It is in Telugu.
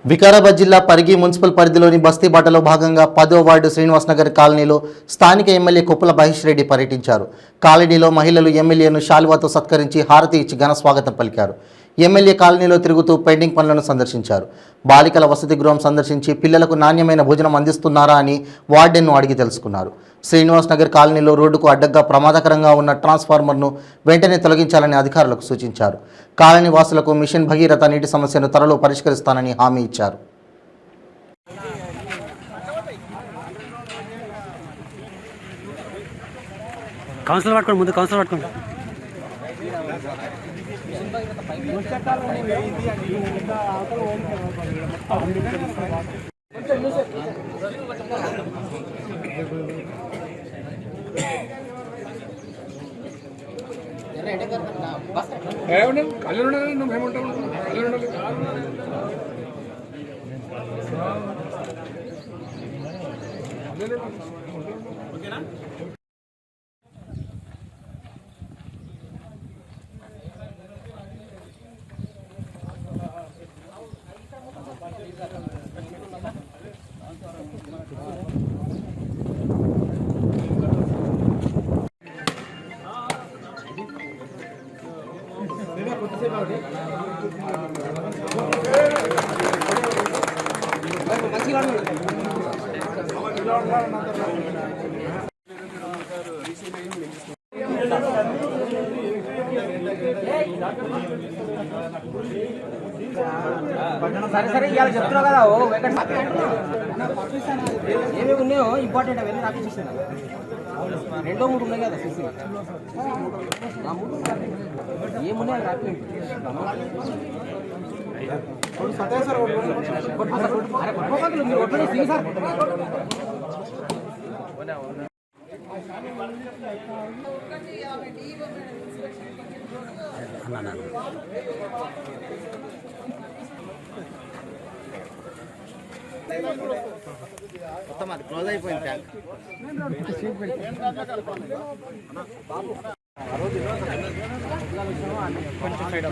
వికారాబాద్ జిల్లా పరిగి మున్సిపల్ పరిధిలోని బస్తీబాటలో భాగంగా 10వ వార్డు శ్రీనివాస్ నగర్ కాలనీలో స్థానిక ఎమ్మెల్యే కొప్పుల మహేష్ రెడ్డి పర్యటించారు. కాలనీలో మహిళలు ఎమ్మెల్యేను శాలువాతో సత్కరించి హారతి ఇచ్చి ఘన స్వాగతం పలికారు. ఎమ్మెల్యే కాలనీలో తిరుగుతూ పెండింగ్ పనులను సందర్శించారు. బాలికల వసతి గృహం సందర్శించి పిల్లలకు నాణ్యమైన భోజనం అందిస్తున్నారా అని వార్డెన్ను అడిగి తెలుసుకున్నారు. శ్రీనివాస్ నగర్ కాలనీలో రోడ్డుకు అడ్డంగా ప్రమాదకరంగా ఉన్న ట్రాన్స్ఫార్మర్ను వెంటనే తొలగించాలని అధికారులకు సూచించారు. కాలనీ వాసులకు మిషన్ భగీరథ నీటి సమస్యను త్వరలో పరిష్కరిస్తానని హామీ ఇచ్చారు. కౌన్సిల్ పట్టుకోండి, ముందు కౌన్సిల్ పట్టుకోండి. సరే ఇవాళ చెప్తున్నావు కదా. ఓ వెంకట ఏమేమి ఉన్నాయో ఇంపార్టెంట్ అవన్నీ రాపించేస్తున్నా. 2-3 ఉన్నాయి కదా సిసి ఏమున్నాయి రాపి. మీరు ఒట్టు సిసి సార్ మొత్తం అది క్లోజ్ అయిపోయింది ట్యాంక్. కొంచెం సైడ్